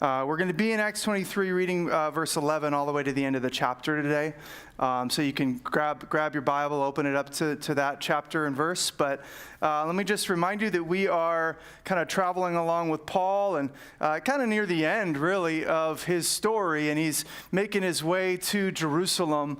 We're going to be in Acts 23, reading verse 11 all the way to the end of the chapter today. So you can grab your Bible, open it up to that chapter and verse. But let me just remind you that we are kind of traveling along with Paul and kind of near the end, really, of his story. And he's making his way to Jerusalem.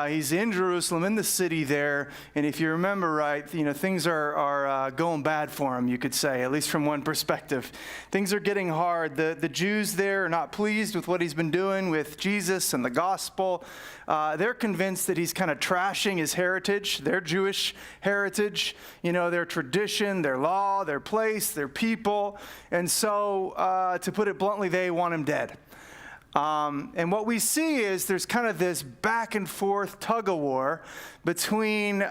He's in Jerusalem, in the city there. And if you remember right, things are going bad for him, you could say, at least from one perspective. Things are getting hard. The Jews there are not pleased with what he's been doing with Jesus and the gospel. They're convinced that he's kind of trashing his heritage, their Jewish heritage, their tradition, their law, their place, their people. And so, to put it bluntly, they want him dead. And what we see is there's kind of this back and forth tug of war between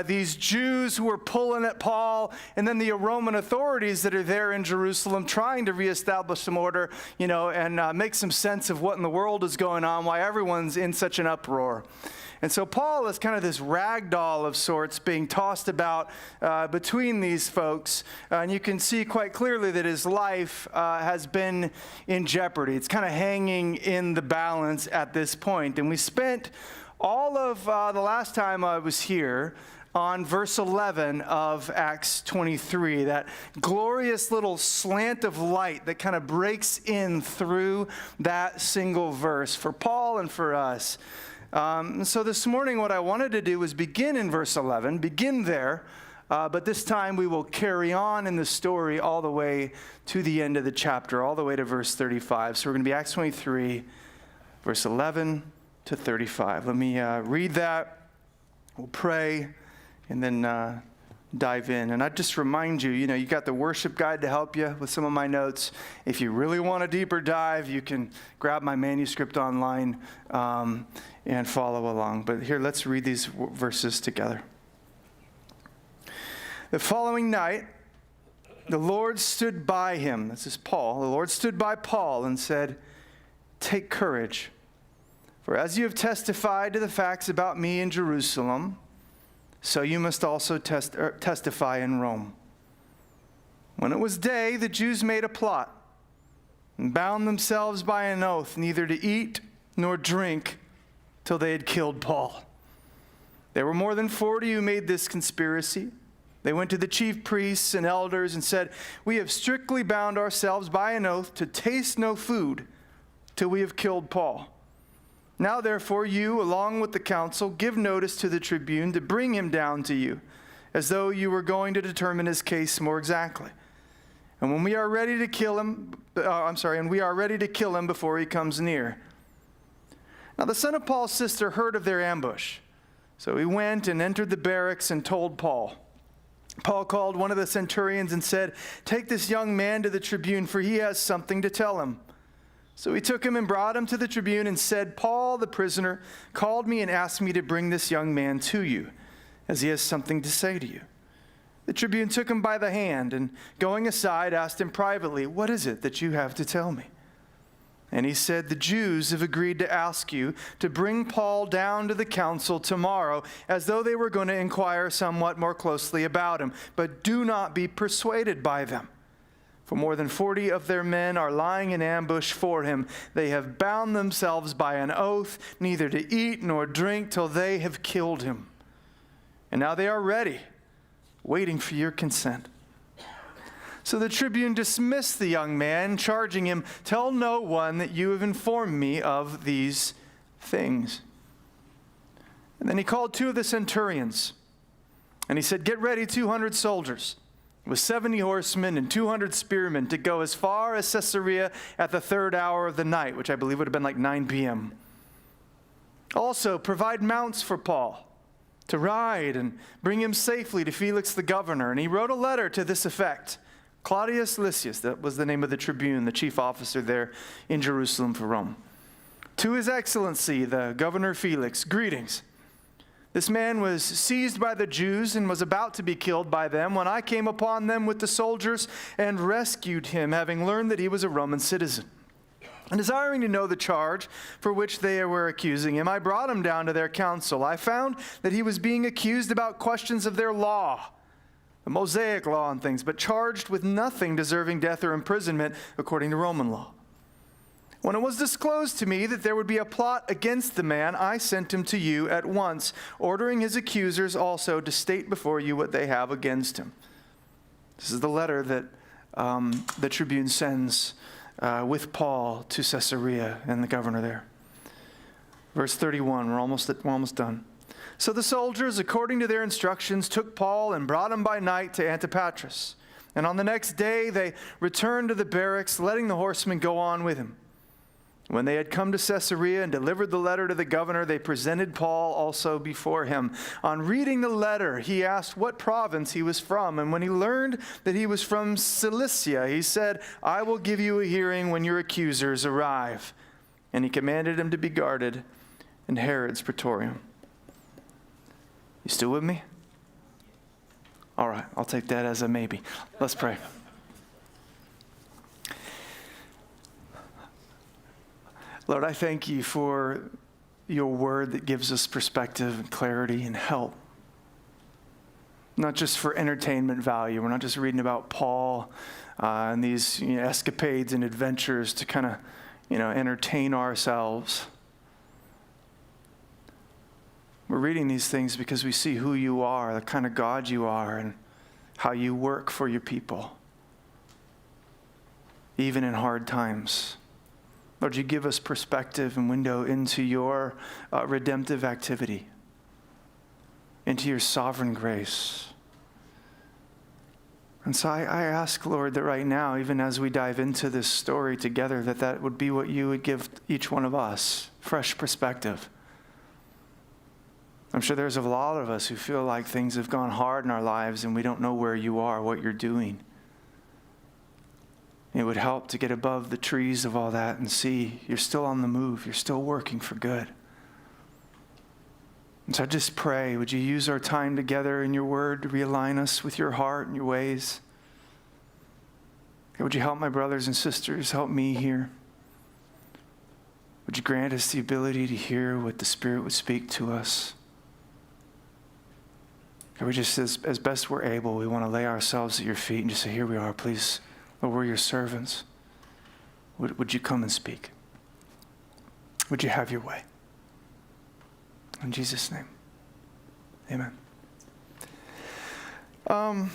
these Jews who are pulling at Paul and then the Roman authorities that are there in Jerusalem trying to reestablish some order, and make some sense of what in the world is going on, why everyone's in such an uproar. And so Paul is kind of this rag doll of sorts being tossed about between these folks. And you can see quite clearly that his life has been in jeopardy. It's kind of hanging in the balance at this point. And we spent all of the last time I was here on verse 11 of Acts 23, that glorious little slant of light that kind of breaks in through that single verse for Paul and for us. So this morning what I wanted to do was begin in verse 11, begin there, but this time we will carry on in the story all the way to the end of the chapter, all the way to verse 35. So we're going to be Acts 23, verse 11 to 35. Let me read that, we'll pray, and then dive in. And I'd just remind you, you got the worship guide to help you with some of my notes. If you really want a deeper dive, you can grab my manuscript online and follow along. But here, let's read these verses together. The following night, the Lord stood by him. This is Paul. The Lord stood by Paul and said, "Take courage, for as you have testified to the facts about me in Jerusalem, so you must also testify in Rome." When it was day, the Jews made a plot and bound themselves by an oath neither to eat nor drink till they had killed Paul. There were more than 40 who made this conspiracy. They went to the chief priests and elders and said, "We have strictly bound ourselves by an oath to taste no food till we have killed Paul. Now, therefore, you, along with the council, give notice to the tribune to bring him down to you, as though you were going to determine his case more exactly. And when we are ready to kill him, before he comes near." Now, the son of Paul's sister heard of their ambush. So he went and entered the barracks and told Paul. Paul called one of the centurions and said, "Take this young man to the tribune, for he has something to tell him." So he took him and brought him to the tribune and said, "Paul, the prisoner, called me and asked me to bring this young man to you, as he has something to say to you." The tribune took him by the hand and, going aside, asked him privately, "What is it that you have to tell me?" And he said, "The Jews have agreed to ask you to bring Paul down to the council tomorrow, as though they were going to inquire somewhat more closely about him. But do not be persuaded by them. For more than 40 of their men are lying in ambush for him. They have bound themselves by an oath neither to eat nor drink till they have killed him. And now they are ready, waiting for your consent." So the tribune dismissed the young man, charging him, "Tell no one that you have informed me of these things." And then he called 2 of the centurions, and he said, "Get ready 200 soldiers with 70 horsemen and 200 spearmen to go as far as Caesarea at the 3rd hour of the night," which I believe would have been like 9 p.m. "Also, provide mounts for Paul to ride and bring him safely to Felix the governor." And he wrote a letter to this effect. Claudius Lysias, that was the name of the tribune, the chief officer there in Jerusalem for Rome. "To His Excellency, the Governor Felix, greetings. This man was seized by the Jews and was about to be killed by them when I came upon them with the soldiers and rescued him, having learned that he was a Roman citizen. And desiring to know the charge for which they were accusing him, I brought him down to their council. I found that he was being accused about questions of their law, the Mosaic law and things, but charged with nothing deserving death or imprisonment according to Roman law. When it was disclosed to me that there would be a plot against the man, I sent him to you at once, ordering his accusers also to state before you what they have against him. This is the letter that the tribune sends with Paul to Caesarea and the governor there. Verse 31, we're almost done. So the soldiers, according to their instructions, took Paul and brought him by night to Antipatris. And on the next day they returned to the barracks, letting the horsemen go on with him. When they had come to Caesarea and delivered the letter to the governor, they presented Paul also before him. On reading the letter, he asked what province he was from. And when he learned that he was from Cilicia, he said, I will give you a hearing when your accusers arrive. And he commanded him to be guarded in Herod's praetorium. You still with me? All right, I'll take that as a maybe. Let's pray. Lord, I thank you for your word that gives us perspective and clarity and help. Not just for entertainment value. We're not just reading about Paul and these escapades and adventures to kind of entertain ourselves. We're reading these things because we see who you are, the kind of God you are, and how you work for your people, even in hard times. Lord, you give us perspective and window into your redemptive activity, into your sovereign grace. And so I ask, Lord, that right now, even as we dive into this story together, that would be what you would give each one of us, fresh perspective. I'm sure there's a lot of us who feel like things have gone hard in our lives and we don't know where you are, what you're doing. It would help to get above the trees of all that and see you're still on the move. You're still working for good. And so I just pray, would you use our time together in your word to realign us with your heart and your ways? Would you help my brothers and sisters? Help me here. Would you grant us the ability to hear what the Spirit would speak to us? And we just, as best we're able, we want to lay ourselves at your feet and just say, here we are, please. Lord, we're your servants. Would you come and speak? Would you have your way? In Jesus' name, amen. I'm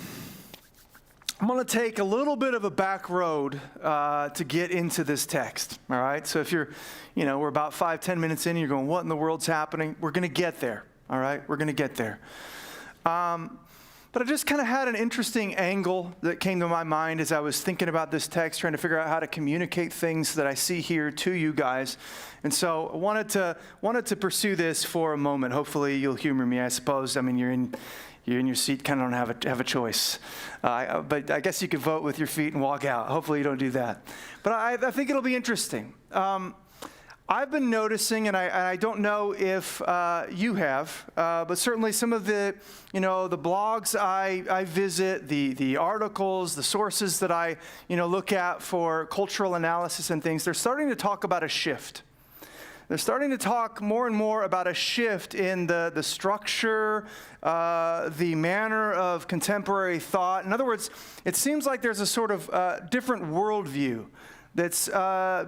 going to take a little bit of a back road to get into this text, all right? So if you're, we're about 5-10 minutes in, and you're going, what in the world's happening? We're going to get there, all right? We're going to get there. But I just kind of had an interesting angle that came to my mind as I was thinking about this text, trying to figure out how to communicate things that I see here to you guys. And so I wanted to pursue this for a moment. Hopefully you'll humor me, I suppose. I mean, you're in your seat, kind of don't have a choice. But I guess you could vote with your feet and walk out. Hopefully you don't do that. But I think it'll be interesting. I've been noticing, and I don't know if you have, but certainly some of the, the blogs I visit, the articles, the sources that I, look at for cultural analysis and things, they're starting to talk about a shift. They're starting to talk more and more about a shift in the structure, the manner of contemporary thought. In other words, it seems like there's a sort of different worldview that's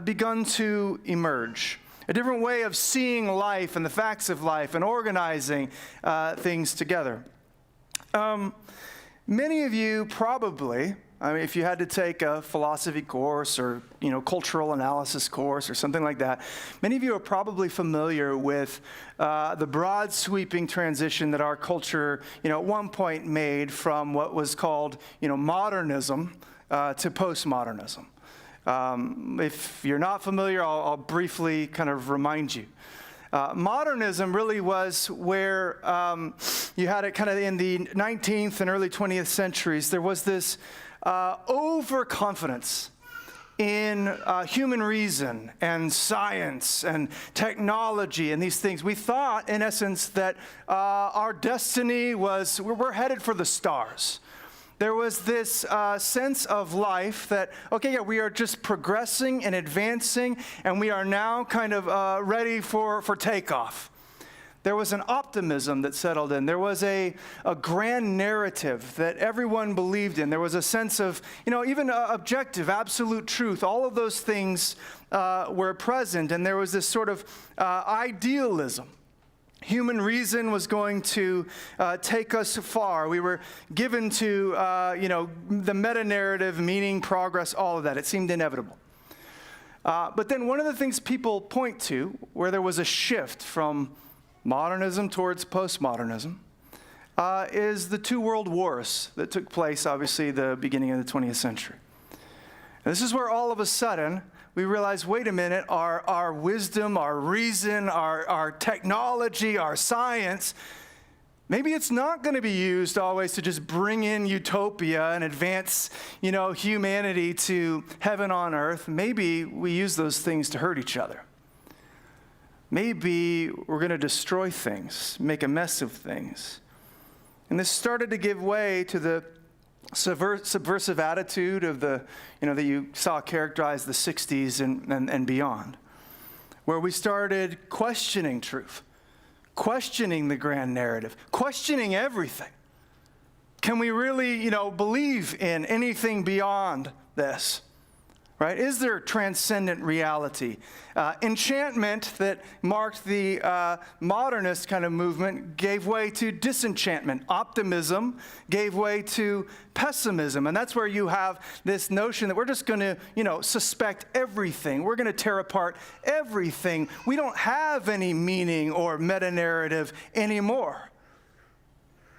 begun to emerge. A different way of seeing life and the facts of life and organizing things together. Many of you probably, if you had to take a philosophy course or, cultural analysis course or something like that, many of you are probably familiar with the broad sweeping transition that our culture, at one point made from what was called, modernism to postmodernism. If you're not familiar, I'll briefly kind of remind you. Modernism really was where you had it kind of in the 19th and early 20th centuries. There was this overconfidence in human reason and science and technology and these things. We thought, in essence, that our destiny was, we're headed for the stars. There was this sense of life that, we are just progressing and advancing, and we are now kind of ready for takeoff. There was an optimism that settled in. There was a grand narrative that everyone believed in. There was a sense of, even objective, absolute truth. All of those things were present, and there was this sort of idealism. Human reason was going to take us far. We were given to, the meta-narrative, meaning, progress, all of that. It seemed inevitable. But then one of the things people point to, where there was a shift from modernism towards postmodernism, is the two world wars that took place, obviously, the beginning of the 20th century. And this is where all of a sudden we realize, wait a minute, our wisdom, our reason, our technology, our science, maybe it's not going to be used always to just bring in utopia and advance, humanity to heaven on earth. Maybe we use those things to hurt each other. Maybe we're going to destroy things, make a mess of things. And this started to give way to the subversive attitude of that you saw characterize the 60s and beyond, where we started questioning truth, questioning the grand narrative, questioning everything. Can we really, believe in anything beyond this? Right? Is there transcendent reality? Enchantment that marked the modernist kind of movement gave way to disenchantment. Optimism gave way to pessimism. And that's where you have this notion that we're just going to, suspect everything. We're going to tear apart everything. We don't have any meaning or meta-narrative anymore.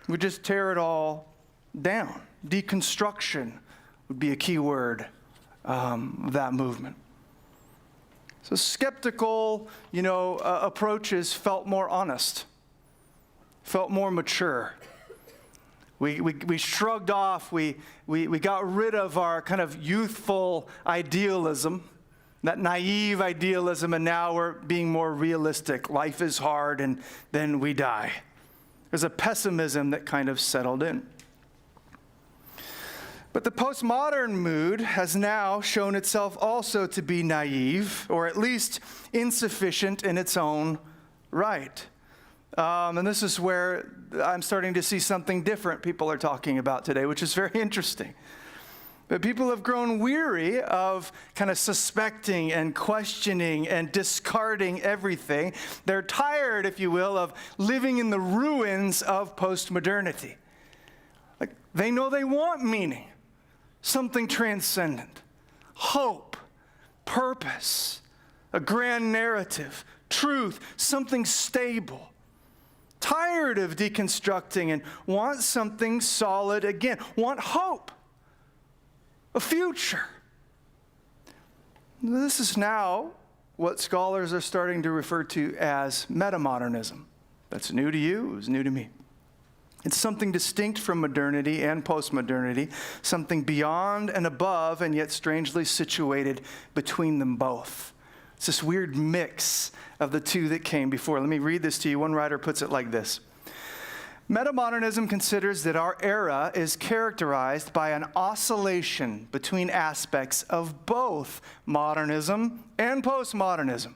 We just tear it all down. Deconstruction would be a key word. That movement. So skeptical, approaches felt more honest, felt more mature. We shrugged off, we got rid of our kind of youthful idealism, that naive idealism, and now we're being more realistic. Life is hard, and then we die. There's a pessimism that kind of settled in. But the postmodern mood has now shown itself also to be naive, or at least insufficient in its own right. And this is where I'm starting to see something different people are talking about today, which is very interesting. But people have grown weary of kind of suspecting and questioning and discarding everything. They're tired, if you will, of living in the ruins of postmodernity. Like, they know they want meaning. Something transcendent, hope, purpose, a grand narrative, truth, something stable. Tired of deconstructing and want something solid again. Want hope, a future. This is now what scholars are starting to refer to as metamodernism. That's new to you, it was new to me. It's something distinct from modernity and postmodernity, something beyond and above and yet strangely situated between them both. It's this weird mix of the two that came before. Let me read this to you. One writer puts it like this. Metamodernism considers that our era is characterized by an oscillation between aspects of both modernism and postmodernism.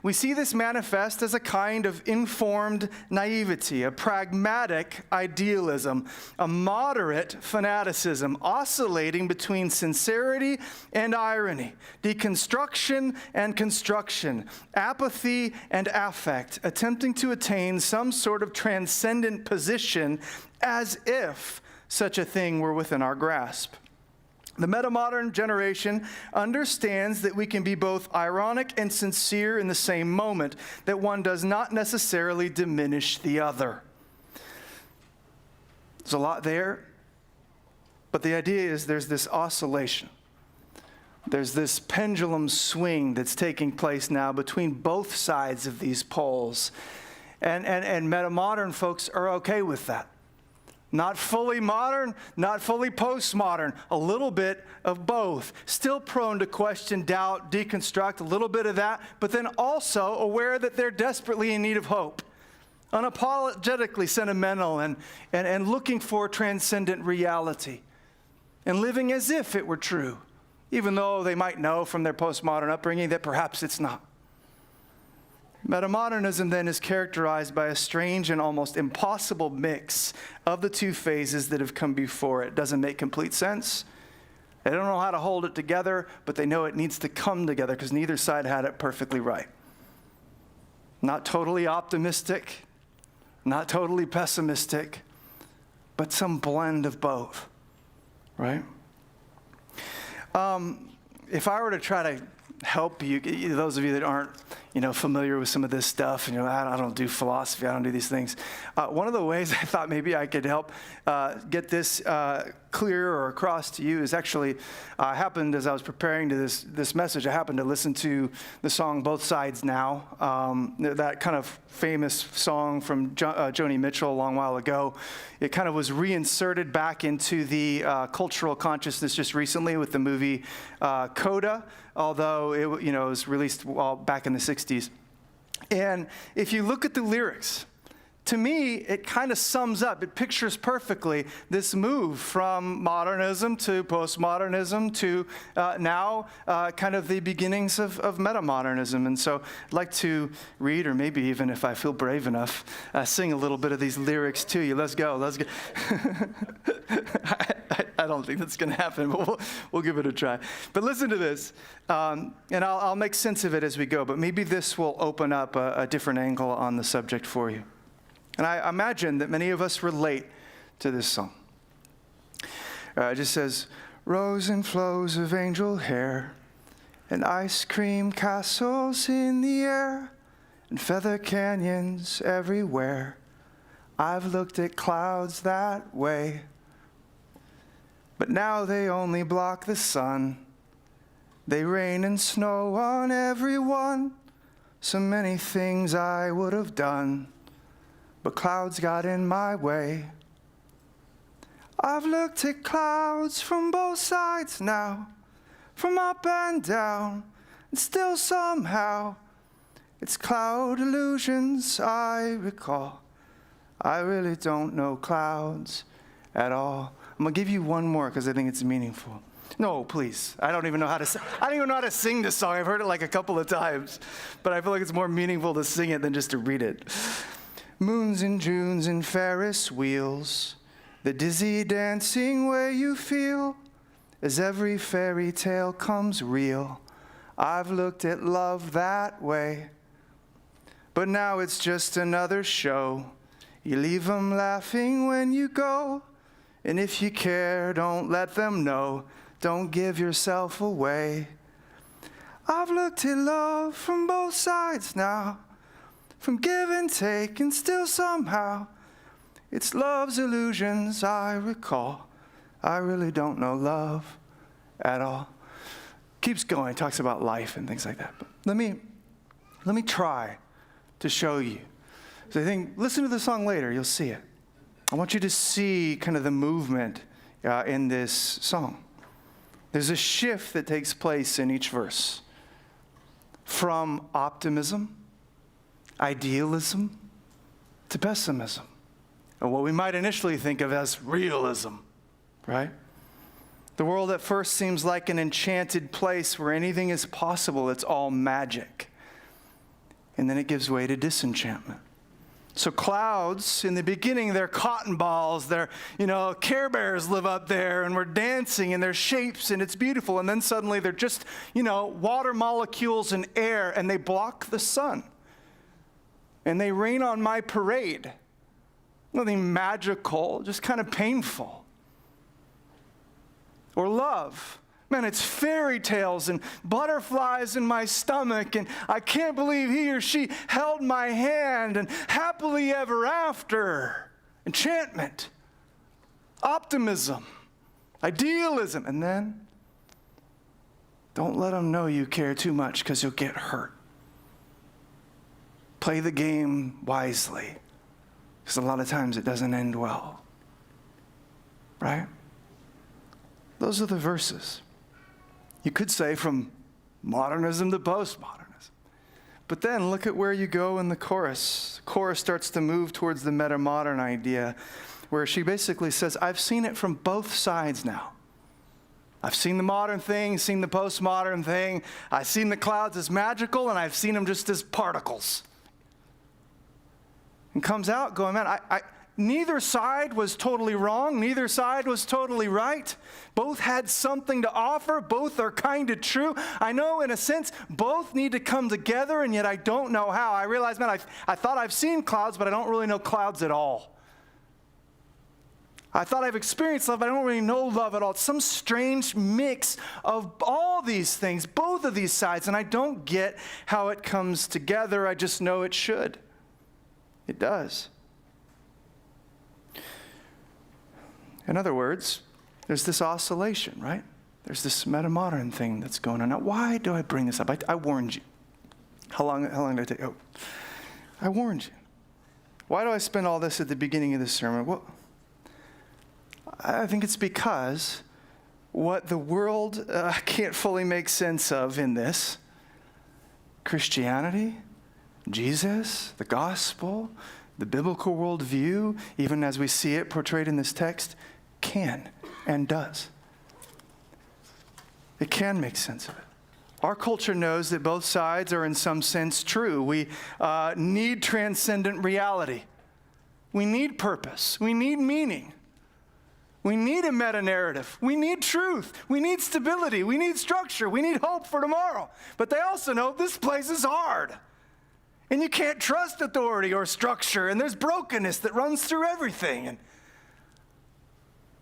We see this manifest as a kind of informed naivety, a pragmatic idealism, a moderate fanaticism, oscillating between sincerity and irony, deconstruction and construction, apathy and affect, attempting to attain some sort of transcendent position as if such a thing were within our grasp. The metamodern generation understands that we can be both ironic and sincere in the same moment, that one does not necessarily diminish the other. There's a lot there, but the idea is there's this oscillation. There's this pendulum swing that's taking place now between both sides of these poles. And metamodern folks are okay with that. Not fully modern, not fully postmodern, a little bit of both. Still prone to question, doubt, deconstruct, a little bit of that, but then also aware that they're desperately in need of hope. Unapologetically sentimental and looking for transcendent reality. And living as if it were true, even though they might know from their postmodern upbringing that perhaps it's not. Metamodernism then is characterized by a strange and almost impossible mix of the two phases that have come before it. Doesn't make complete sense. They don't know how to hold it together, but they know it needs to come together because neither side had it perfectly right. Not totally optimistic, not totally pessimistic, but some blend of both, right? If I were to try to help you, those of you that aren't, familiar with some of this stuff, and I don't do philosophy, I don't do these things. One of the ways I thought maybe I could help get this clear or across to you is actually happened as I was preparing to this message. I happened to listen to the song "Both Sides Now," that kind of famous song from Joni Mitchell a long while ago. It kind of was reinserted back into the cultural consciousness just recently with the movie Coda, although it was released back in the 60s. And if you look at the lyrics, to me, it kind of sums up, it pictures perfectly this move from modernism to postmodernism to now kind of the beginnings of metamodernism. And so I'd like to read, or maybe even if I feel brave enough, sing a little bit of these lyrics to you. Let's go. I don't think that's going to happen, but we'll give it a try. But listen to this, and I'll make sense of it as we go, but maybe this will open up a different angle on the subject for you. And I imagine that many of us relate to this song. It just says, "Rows and flows of angel hair, and ice cream castles in the air, and feather canyons everywhere. I've looked at clouds that way, but now they only block the sun. They rain and snow on everyone. So many things I would have done, but clouds got in my way. I've looked at clouds from both sides now, from up and down, and still somehow it's cloud illusions I recall. I really don't know clouds at all." I'm gonna give you one more because I think it's meaningful. No, please. I don't even know how to sing this song. I've heard it like a couple of times, but I feel like it's more meaningful to sing it than just to read it. "Moons and Junes and Ferris wheels, the dizzy dancing way you feel, as every fairy tale comes real. I've looked at love that way, but now it's just another show. You leave them laughing when you go, and if you care, don't let them know. Don't give yourself away. I've looked at love from both sides now, from give and take, and still somehow it's love's illusions I recall. I really don't know love at all." Keeps going, talks about life and things like that. But let me try to show you. So I think, listen to the song later, you'll see it. I want you to see kind of the movement in this song. There's a shift that takes place in each verse from optimism, idealism, to pessimism, and what we might initially think of as realism, right? The world at first seems like an enchanted place where anything is possible. It's all magic. And then it gives way to disenchantment. So clouds, in the beginning, they're cotton balls. They're, Care Bears live up there, and we're dancing, and they're shapes, and it's beautiful. And then suddenly they're just, water molecules and air, and they block the sun. And they rain on my parade. Nothing magical, just kind of painful. Or love. Man, it's fairy tales and butterflies in my stomach, and I can't believe he or she held my hand, and happily ever after. Enchantment, optimism, idealism, and then don't let them know you care too much because you'll get hurt. Play the game wisely, because a lot of times it doesn't end well, right? Those are the verses. You could say from modernism to postmodernism. But then look at where you go in the chorus. The chorus starts to move towards the metamodern idea, where she basically says, I've seen it from both sides now. I've seen the modern thing, seen the postmodern thing. I've seen the clouds as magical, and I've seen them just as particles. and comes out going, man, neither side was totally wrong. Neither side was totally right. Both had something to offer. Both are kind of true. I know, in a sense, both need to come together, and yet I don't know how. I realize, man, I thought I've seen clouds, but I don't really know clouds at all. I thought I've experienced love, but I don't really know love at all. It's some strange mix of all these things, both of these sides, and I don't get how it comes together. I just know it should. It does. In other words, there's this oscillation, right? There's this metamodern thing that's going on. Now, why do I bring this up? I warned you. How long did it take? Oh, I warned you. Why do I spend all this at the beginning of the sermon? Well, I think it's because what the world can't fully make sense of in this, Christianity, Jesus, the gospel, the biblical worldview, even as we see it portrayed in this text, can and does. It can make sense of it. Our culture knows that both sides are in some sense true. We need transcendent reality. We need purpose. We need meaning. We need a meta-narrative. We need truth. We need stability. We need structure. We need hope for tomorrow. But they also know this place is hard. And you can't trust authority or structure. And there's brokenness that runs through everything. And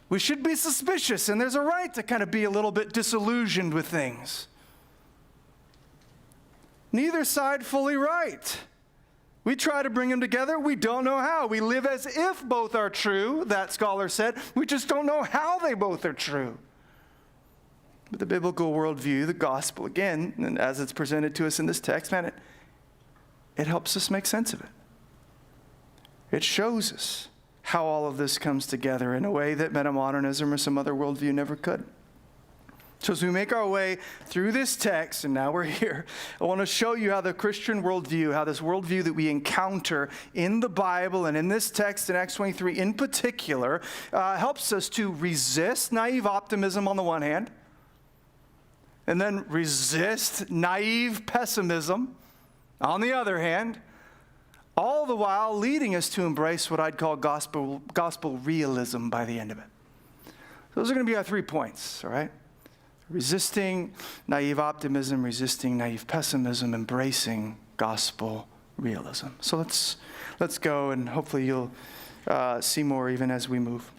we should be suspicious. And there's a right to kind of be a little bit disillusioned with things. Neither side fully right. We try to bring them together. We don't know how. We live as if both are true, that scholar said. We just don't know how they both are true. But the biblical worldview, the gospel, again, and as it's presented to us in this text, man, it helps us make sense of it. It shows us how all of this comes together in a way that metamodernism or some other worldview never could. So as we make our way through this text, and now we're here, I want to show you how the Christian worldview, how this worldview that we encounter in the Bible and in this text in Acts 23 in particular, helps us to resist naive optimism on the one hand, and then resist naive pessimism on the other hand, all the while leading us to embrace what I'd call gospel realism by the end of it. Those are going to be our 3 points, all right? Resisting naive optimism, resisting naive pessimism, embracing gospel realism. So let's go, and hopefully you'll see more even as we move.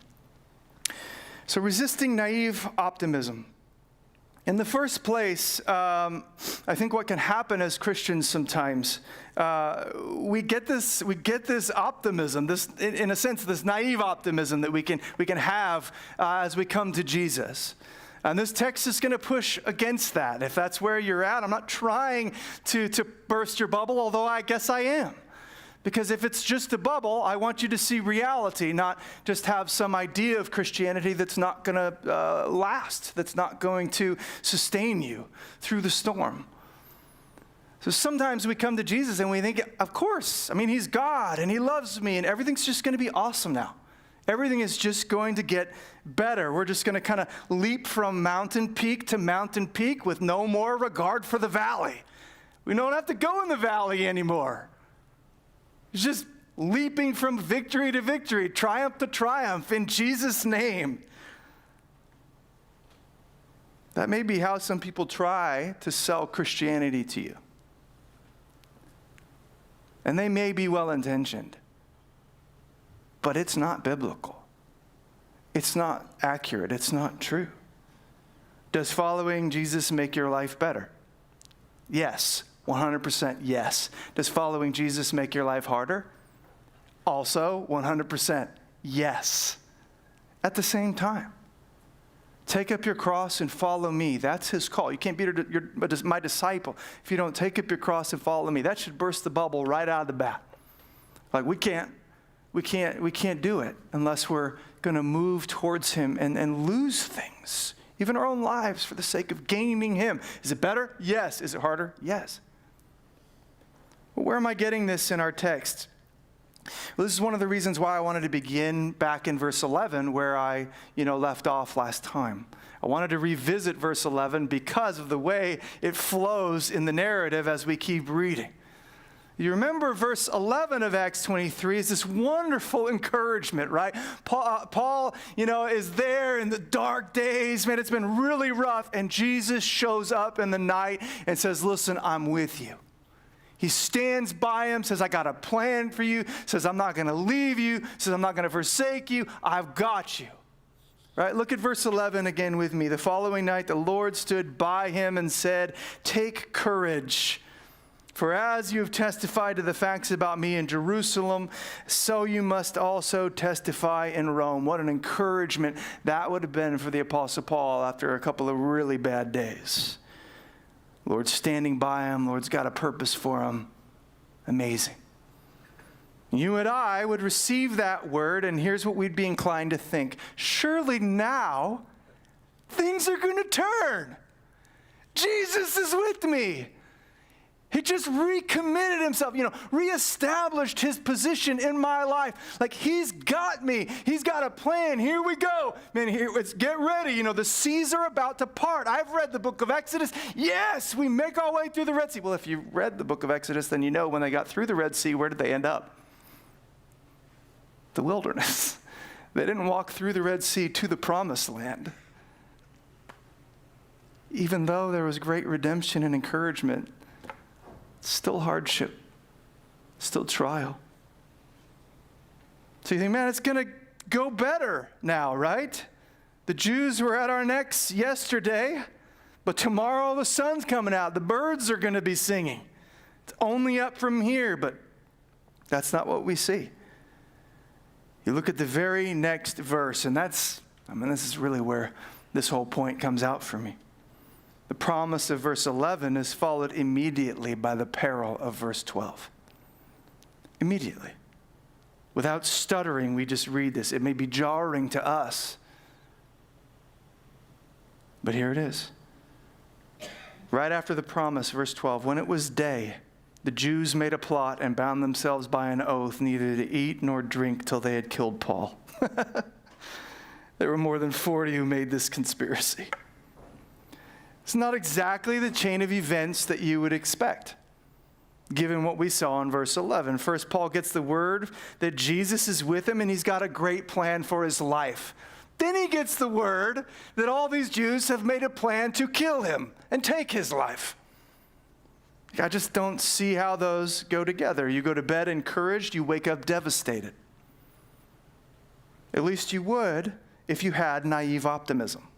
So resisting naive optimism. In the first place, I think what can happen as Christians sometimes, we get this optimism, this, in a sense, this naive optimism that we can have as we come to Jesus. And this text is going to push against that. If that's where you're at, I'm not trying to burst your bubble, although I guess I am. Because if it's just a bubble, I want you to see reality, not just have some idea of Christianity that's not going to last, that's not going to sustain you through the storm. So sometimes we come to Jesus and we think, of course, I mean, he's God and he loves me and everything's just going to be awesome now. Everything is just going to get better. We're just going to kind of leap from mountain peak to mountain peak with no more regard for the valley. We don't have to go in the valley anymore. It's just leaping from victory to victory, triumph to triumph in Jesus' name. That may be how some people try to sell Christianity to you. And they may be well-intentioned. But it's not biblical. It's not accurate. It's not true. Does following Jesus make your life better? Yes. 100% yes. Does following Jesus make your life harder? Also 100% yes. At the same time. Take up your cross and follow me. That's his call. You can't be my disciple if you don't take up your cross and follow me. That should burst the bubble right out of the bat. Like we can't do it unless we're going to move towards him and lose things, even our own lives, for the sake of gaining him. Is it better? Yes. Is it harder? Yes. Well, where am I getting this in our text? Well, this is one of the reasons why I wanted to begin back in verse 11 where I, left off last time. I wanted to revisit verse 11 because of the way it flows in the narrative as we keep reading. You remember verse 11 of Acts 23 is this wonderful encouragement, right? Paul, is there in the dark days. Man, it's been really rough. And Jesus shows up in the night and says, listen, I'm with you. He stands by him, says, I got a plan for you, says, I'm not going to leave you, says, I'm not going to forsake you. I've got you. Right? Look at verse 11 again with me. The following night, the Lord stood by him and said, take courage. For as you have testified to the facts about me in Jerusalem, so you must also testify in Rome. What an encouragement that would have been for the Apostle Paul after a couple of really bad days. Lord's standing by him. Lord's got a purpose for him. Amazing. You and I would receive that word, and here's what we'd be inclined to think. Surely now things are going to turn. Jesus is with me. He just recommitted himself, reestablished his position in my life. Like, he's got me. He's got a plan. Here we go. Man, let's get ready. The seas are about to part. I've read the book of Exodus. Yes, we make our way through the Red Sea. Well, if you read the book of Exodus, then when they got through the Red Sea, where did they end up? The wilderness. They didn't walk through the Red Sea to the promised land. Even though there was great redemption and encouragement, still hardship, still trial. So you think, man, it's going to go better now, right? The Jews were at our necks yesterday, but tomorrow the sun's coming out. The birds are going to be singing. It's only up from here, but that's not what we see. You look at the very next verse, and this is really where this whole point comes out for me. The promise of verse 11 is followed immediately by the peril of verse 12. Immediately. Without stuttering, we just read this. It may be jarring to us, but here it is. Right after the promise, verse 12, when it was day, the Jews made a plot and bound themselves by an oath neither to eat nor drink till they had killed Paul. There were more than 40 who made this conspiracy. It's not exactly the chain of events that you would expect, given what we saw in verse 11. First, Paul gets the word that Jesus is with him and he's got a great plan for his life. Then he gets the word that all these Jews have made a plan to kill him and take his life. I just don't see how those go together. You go to bed encouraged, you wake up devastated. At least you would if you had naive optimism.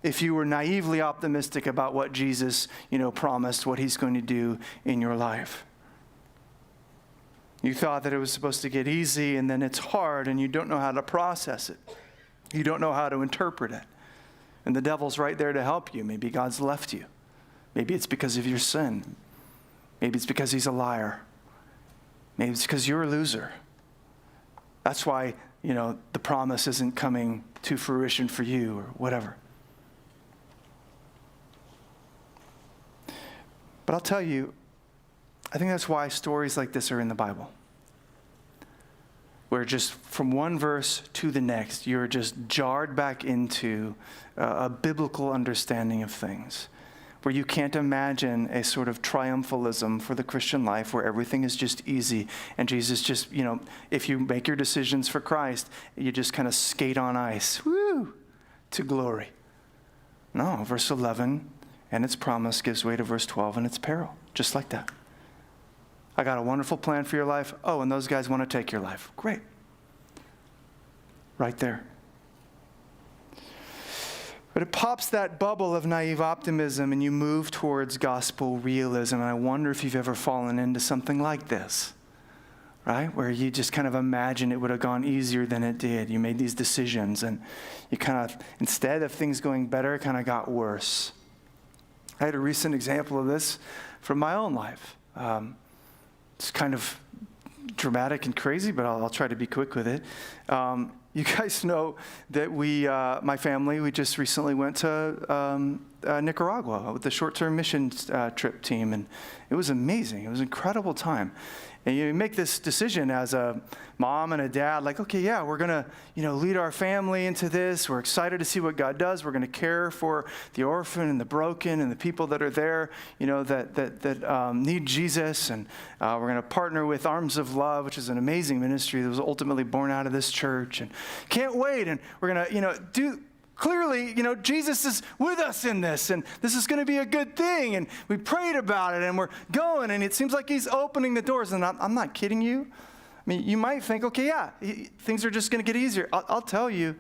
If you were naively optimistic about what Jesus, promised, what he's going to do in your life. You thought that it was supposed to get easy, and then it's hard, and you don't know how to process it. You don't know how to interpret it. And the devil's right there to help you. Maybe God's left you. Maybe it's because of your sin. Maybe it's because he's a liar. Maybe it's because you're a loser. That's why, the promise isn't coming to fruition for you or whatever. But I'll tell you, I think that's why stories like this are in the Bible. Where just from one verse to the next, you're just jarred back into a biblical understanding of things. Where you can't imagine a sort of triumphalism for the Christian life where everything is just easy. And Jesus just, if you make your decisions for Christ, you just kind of skate on ice, to glory. No, verse 11 and its promise gives way to verse 12 and its peril, just like that. I got a wonderful plan for your life. Oh, and those guys want to take your life. Great. Right there. But it pops that bubble of naive optimism and you move towards gospel realism. And I wonder if you've ever fallen into something like this, right? Where you just kind of imagine it would have gone easier than it did. You made these decisions and you kind of, instead of things going better, it kind of got worse. I had a recent example of this from my own life. It's kind of dramatic and crazy, but I'll try to be quick with it. You guys know that my family, we just recently went to Nicaragua with the short-term mission trip team, and it was amazing. It was an incredible time. And you make this decision as a mom and a dad, like, okay, yeah, we're going to, lead our family into this. We're excited to see what God does. We're going to care for the orphan and the broken and the people that are there, that need Jesus. And we're going to partner with Arms of Love, which is an amazing ministry that was ultimately born out of this church. And can't wait. And we're going to, do. Clearly, Jesus is with us in this, and this is going to be a good thing, and we prayed about it, and we're going, and it seems like he's opening the doors, and I'm not kidding you. I mean, you might think, okay, yeah, things are just going to get easier. I'll tell you,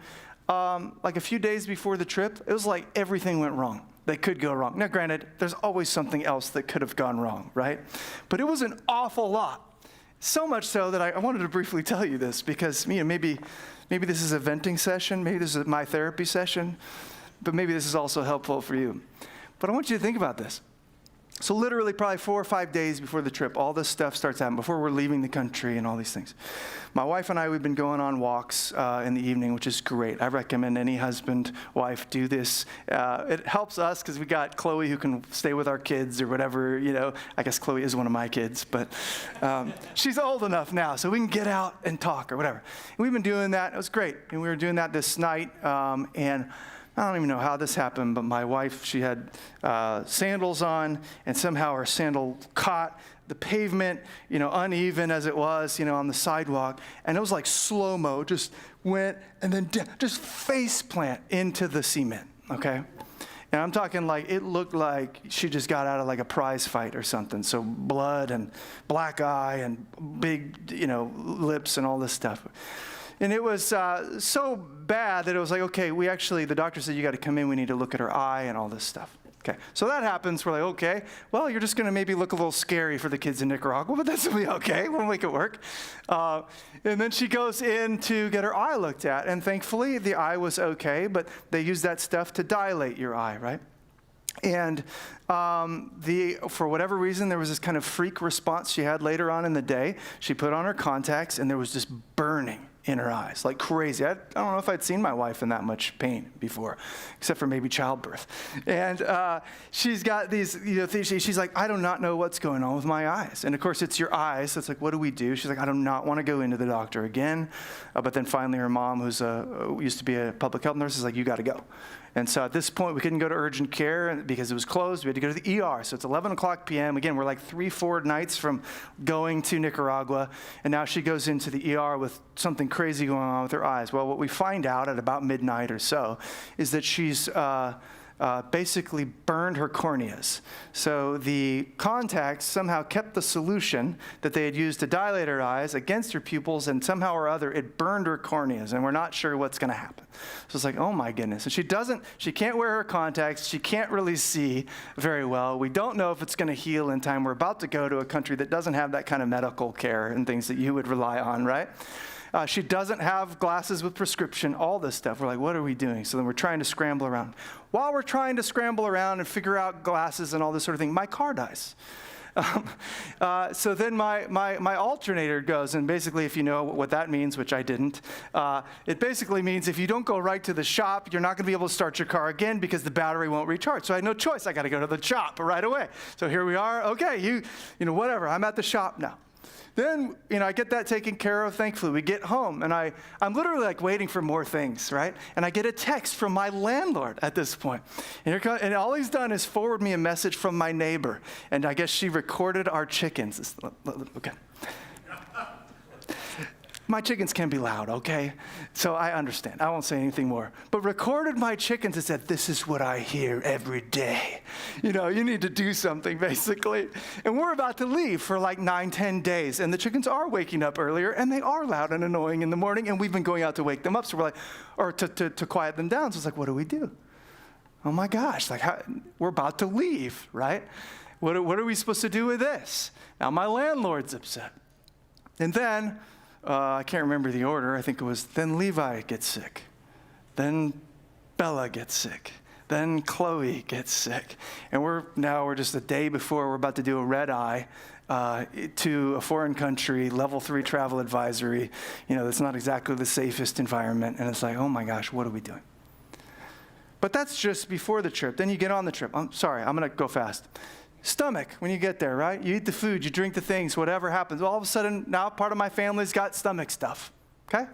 like a few days before the trip, it was like everything went wrong. That could go wrong. Now, granted, there's always something else that could have gone wrong, right? But it was an awful lot. So much so that I wanted to briefly tell you this because, maybe this is a venting session, maybe this is my therapy session, but maybe this is also helpful for you. But I want you to think about this. So literally probably 4 or 5 days before the trip, all this stuff starts happening, before we're leaving the country and all these things. My wife and I, we've been going on walks in the evening, which is great. I recommend any husband, wife do this. It helps us because we got Chloe who can stay with our kids or whatever, I guess Chloe is one of my kids, but she's old enough now, so we can get out and talk or whatever. And we've been doing that. It was great. And we were doing that this night, and I don't even know how this happened, but my wife, she had sandals on, and somehow her sandal caught the pavement, uneven as it was, on the sidewalk. And it was like slow-mo, just went and then just face plant into the cement, okay? And I'm talking like it looked like she just got out of like a prize fight or something. So blood and black eye and big, lips and all this stuff. And it was so bad that it was like, okay, the doctor said, you got to come in. We need to look at her eye and all this stuff. Okay, so that happens. We're like, okay, well, you're just going to maybe look a little scary for the kids in Nicaragua, but that's going to be okay. We'll make it work. And then she goes in to get her eye looked at. And thankfully, the eye was okay, but they use that stuff to dilate your eye, right? And for whatever reason, there was this kind of freak response she had later on in the day. She put on her contacts, and there was just burning in her eyes, like crazy. I don't know if I'd seen my wife in that much pain before, except for maybe childbirth. And she's got these, things. She's like, I do not know what's going on with my eyes. And of course, it's your eyes. So it's like, what do we do? She's like, I do not want to go into the doctor again. But then finally, her mom, who's used to be a public health nurse, is like, you got to go. And so at this point, we couldn't go to urgent care because it was closed. We had to go to the ER. So it's 11 o'clock p.m. Again, we're like 3-4 nights from going to Nicaragua. And now she goes into the ER with something crazy going on with her eyes. Well, what we find out at about midnight or so is that she's basically burned her corneas. So the contacts somehow kept the solution that they had used to dilate her eyes against her pupils, and somehow or other it burned her corneas, and we're not sure what's going to happen. So it's like, oh my goodness. And she can't wear her contacts. She can't really see very well. We don't know if it's going to heal in time. We're about to go to a country that doesn't have that kind of medical care and things that you would rely on, right? She doesn't have glasses with prescription, all this stuff. We're like, what are we doing? So then we're trying to scramble around. While we're trying to scramble around and figure out glasses and all this sort of thing, my car dies. So then my alternator goes, and basically, if you know what that means, which I didn't, it basically means if you don't go right to the shop, you're not going to be able to start your car again because the battery won't recharge. So I had no choice. I got to go to the shop right away. So here we are. Okay, whatever. I'm at the shop now. Then, I get that taken care of, thankfully. We get home, and I'm literally like waiting for more things, right? And I get a text from my landlord at this point. And all he's done is forward me a message from my neighbor. And I guess she recorded our chickens. Okay. My chickens can be loud, okay? So I understand. I won't say anything more. But recorded my chickens and said, this is what I hear every day. You need to do something, basically. And we're about to leave for like 9-10 days. And the chickens are waking up earlier, and they are loud and annoying in the morning. And we've been going out to wake them up. So we're like, or to quiet them down. So it's like, what do we do? Oh my gosh, we're about to leave, right? What are we supposed to do with this? Now my landlord's upset. And then, I can't remember the order. I think it was then Levi gets sick. Then Bella gets sick. Then Chloe gets sick. And we're just a day before we're about to do a red eye to a foreign country, level 3 travel advisory. That's not exactly the safest environment. And it's like, oh my gosh, what are we doing? But that's just before the trip. Then you get on the trip. I'm sorry, I'm going to go fast. Stomach, when you get there, right? You eat the food, you drink the things, whatever happens. All of a sudden, now part of my family's got stomach stuff, okay?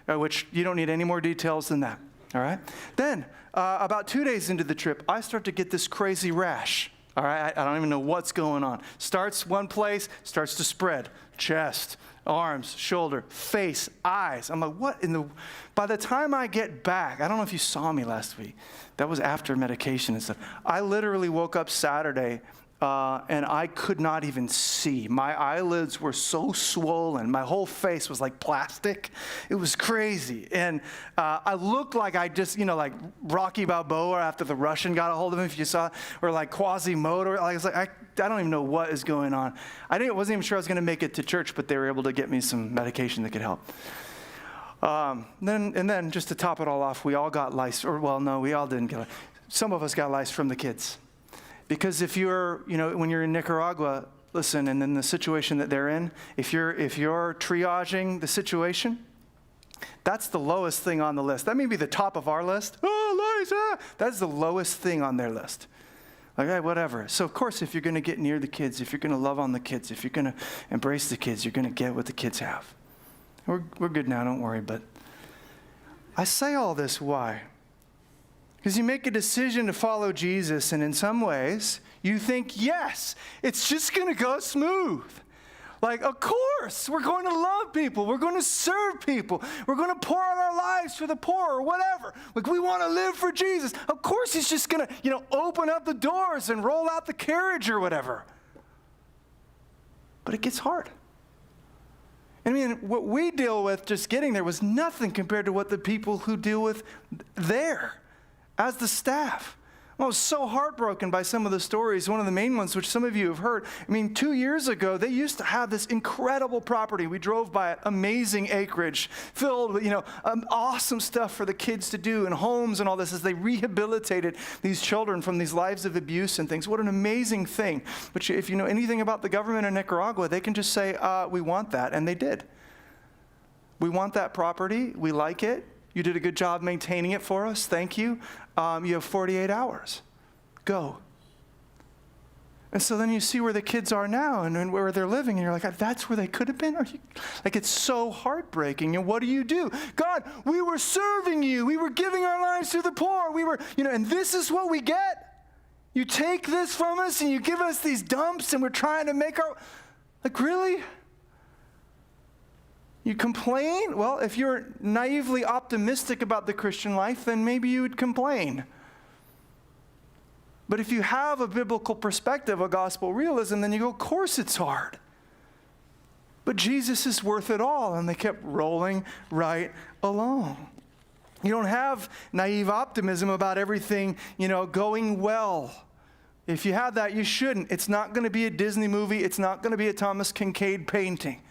Which you don't need any more details than that, all right? Then, about 2 days into the trip, I start to get this crazy rash, all right? I don't even know what's going on. Starts one place, starts to spread. Chest, arms, shoulder, face, eyes. I'm like, what in the... By the time I get back, I don't know if you saw me last week. That was after medication and stuff. I literally woke up Saturday and I could not even see. My eyelids were so swollen. My whole face was like plastic. It was crazy. And I looked like I just, like Rocky Balboa after the Russian got a hold of him, if you saw, or like Quasimodo. I was like, I don't even know what is going on. Wasn't even sure I was going to make it to church, but they were able to get me some medication that could help. Then just to top it all off, we all got lice. No, we all didn't get lice. Some of us got lice from the kids. Because if you're, when you're in Nicaragua, listen, and in the situation that they're in, if you're triaging the situation, that's the lowest thing on the list. That may be the top of our list. Oh, lice, That's the lowest thing on their list. Okay, whatever. So, of course, if you're going to get near the kids, if you're going to love on the kids, if you're going to embrace the kids, you're going to get what the kids have. We're good now, don't worry. But I say all this, why? Because you make a decision to follow Jesus, and in some ways, you think, yes, it's just going to go smooth. Like, of course, we're going to love people. We're going to serve people. We're going to pour out our lives for the poor or whatever. Like, we want to live for Jesus. Of course, he's just going to, open up the doors and roll out the carriage or whatever. But it gets hard. I mean, what we deal with just getting there was nothing compared to what the people who deal with there as the staff. I was so heartbroken by some of the stories. One of the main ones, which some of you have heard. 2 years ago, they used to have this incredible property. We drove by it, amazing acreage, filled with, awesome stuff for the kids to do, and homes and all this, as they rehabilitated these children from these lives of abuse and things. What an amazing thing. But if you know anything about the government in Nicaragua, they can just say, we want that, and they did. We want that property. We like it. You did a good job maintaining it for us. Thank you. You have 48 hours. Go. And so then you see where the kids are now and where they're living, and you're like, that's where they could have been? It's so heartbreaking. And what do? God, we were serving you. We were giving our lives to the poor. We were, and this is what we get. You take this from us and you give us these dumps, and we're trying to make our, really? You complain? Well, if you're naively optimistic about the Christian life, then maybe you would complain. But if you have a biblical perspective, a gospel realism, then you go, of course it's hard. But Jesus is worth it all. And they kept rolling right along. You don't have naive optimism about everything, going well. If you have that, you shouldn't. It's not going to be a Disney movie. It's not going to be a Thomas Kincaid painting.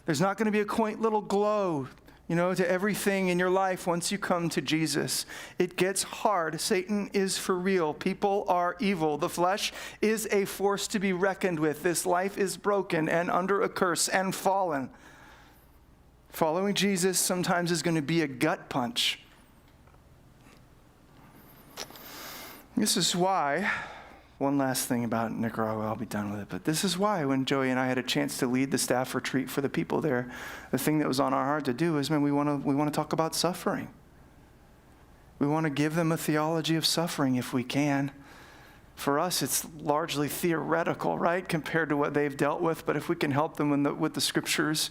There's not going to be a quaint little glow, to everything in your life once you come to Jesus. It gets hard. Satan is for real. People are evil. The flesh is a force to be reckoned with. This life is broken and under a curse and fallen. Following Jesus sometimes is going to be a gut punch. This is why... One last thing about Nicaragua, I'll be done with it. But this is why when Joey and I had a chance to lead the staff retreat for the people there, the thing that was on our heart to do is, we want to talk about suffering. We want to give them a theology of suffering if we can. For us, it's largely theoretical, right, compared to what they've dealt with. But if we can help them with the scriptures,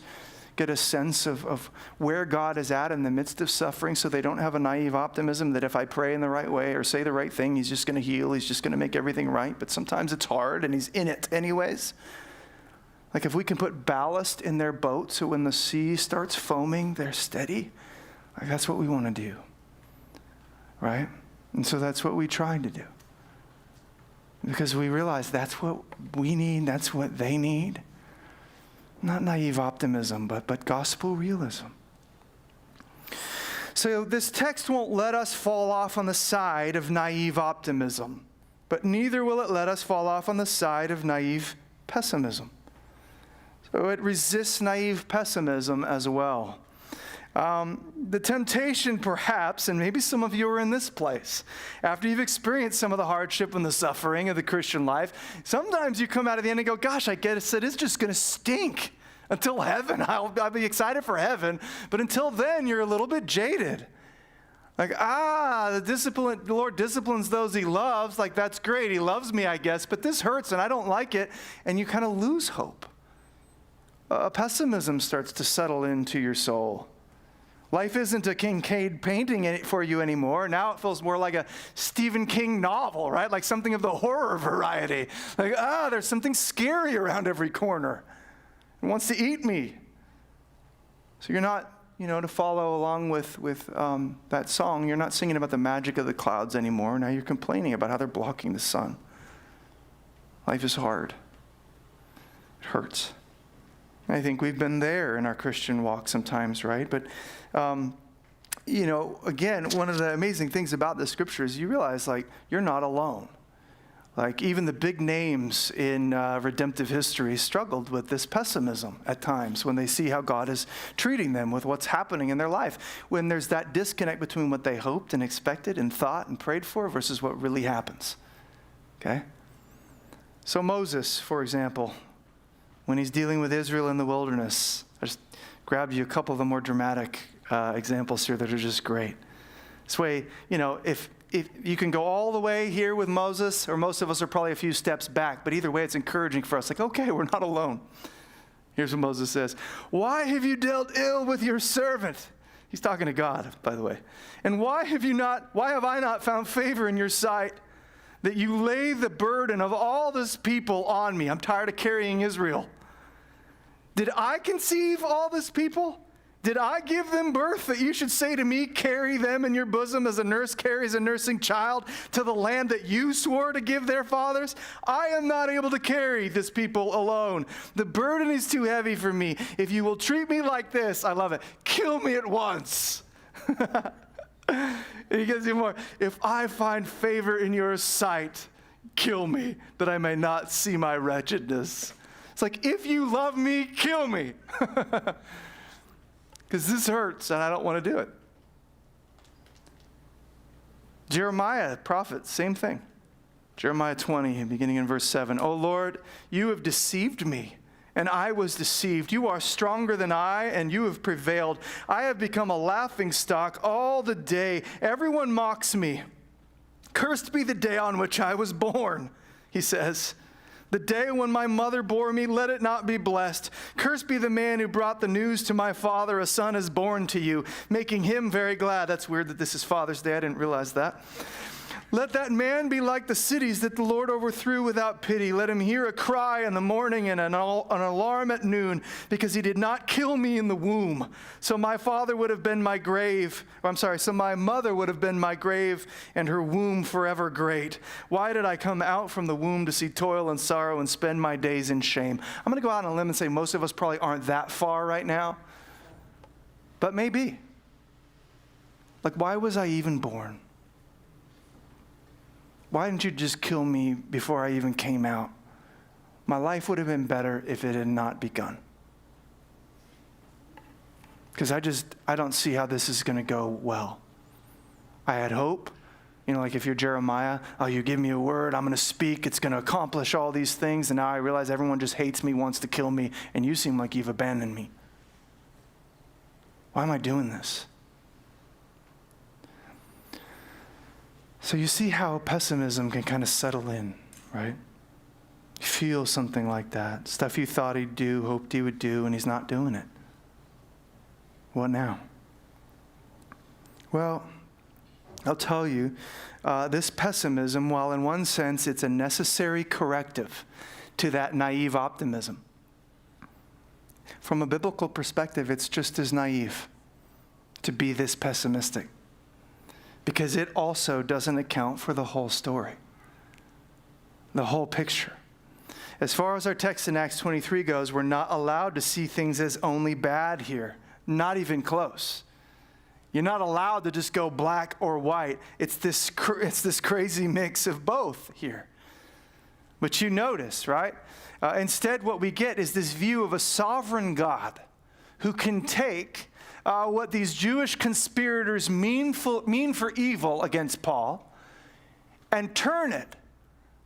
get a sense of where God is at in the midst of suffering, so they don't have a naive optimism that if I pray in the right way or say the right thing, he's just going to heal, he's just going to make everything right. But sometimes it's hard and he's in it anyways. Like if we can put ballast in their boat so when the sea starts foaming, they're steady. That's what we want to do, right? And so that's what we tried to do. Because we realize that's what we need, that's what they need. Not naive optimism, but gospel realism. So this text won't let us fall off on the side of naive optimism, but neither will it let us fall off on the side of naive pessimism. So it resists naive pessimism as well. The temptation, perhaps, and maybe some of you are in this place, after you've experienced some of the hardship and the suffering of the Christian life, sometimes you come out of the end and go, gosh, I guess it is just going to stink until heaven. I'll be excited for heaven, but until then, you're a little bit jaded. Like, the Lord disciplines those he loves. Like, that's great. He loves me, I guess, but this hurts and I don't like it. And you kind of lose hope. Pessimism starts to settle into your soul. Life isn't a Kincaid painting for you anymore. Now it feels more like a Stephen King novel, right? Like something of the horror variety. Like, there's something scary around every corner. It wants to eat me. So you're not, to follow along with that song, you're not singing about the magic of the clouds anymore. Now you're complaining about how they're blocking the sun. Life is hard. It hurts. I think we've been there in our Christian walk sometimes, right? But, again, one of the amazing things about the scripture is you realize, like, you're not alone. Like, even the big names in redemptive history struggled with this pessimism at times when they see how God is treating them with what's happening in their life. When there's that disconnect between what they hoped and expected and thought and prayed for versus what really happens. Okay? So Moses, for example, when he's dealing with Israel in the wilderness, I just grabbed you a couple of the more dramatic examples here that are just great. This way, if you can go all the way here with Moses, or most of us are probably a few steps back, but either way, it's encouraging for us. Like, okay, we're not alone. Here's what Moses says. Why have you dealt ill with your servant? He's talking to God, by the way. And why have I not found favor in your sight, that you lay the burden of all this people on me? I'm tired of carrying Israel. Did I conceive all this people? Did I give them birth that you should say to me, carry them in your bosom as a nurse carries a nursing child to the land that you swore to give their fathers? I am not able to carry this people alone. The burden is too heavy for me. If you will treat me like this, I love it, kill me at once. He gives you more. If I find favor in your sight, kill me, that I may not see my wretchedness. It's like, if you love me, kill me. Because this hurts and I don't want to do it. Jeremiah, prophet, same thing. Jeremiah 20, beginning in verse 7. O Lord, you have deceived me, and I was deceived. You are stronger than I, and you have prevailed. I have become a laughingstock all the day. Everyone mocks me. Cursed be the day on which I was born, he says. The day when my mother bore me, let it not be blessed. Cursed be the man who brought the news to my father, a son is born to you, making him very glad. That's weird that this is Father's Day. I didn't realize that. Let that man be like the cities that the Lord overthrew without pity. Let him hear a cry in the morning and an alarm at noon, because he did not kill me in the womb. So my father would have been my grave. So my mother would have been my grave, and her womb forever great. Why did I come out from the womb to see toil and sorrow and spend my days in shame? I'm going to go out on a limb and say most of us probably aren't that far right now. But maybe. Like, why was I even born? Why didn't you just kill me before I even came out? My life would have been better if it had not begun. Because I don't see how this is going to go well. I had hope. Like if you're Jeremiah, you give me a word, I'm going to speak, it's going to accomplish all these things, and now I realize everyone just hates me, wants to kill me, and you seem like you've abandoned me. Why am I doing this? So you see how pessimism can kind of settle in, right? You feel something like that. Stuff you thought he'd do, hoped he would do, and he's not doing it. What now? Well, I'll tell you, this pessimism, while in one sense it's a necessary corrective to that naive optimism, from a biblical perspective, it's just as naive to be this pessimistic, because it also doesn't account for the whole story, the whole picture. As far as our text in Acts 23 goes, we're not allowed to see things as only bad here, not even close. You're not allowed to just go black or white. It's this crazy mix of both here. But you notice, right? Instead, what we get is this view of a sovereign God who can take what these Jewish conspirators mean for evil against Paul and turn it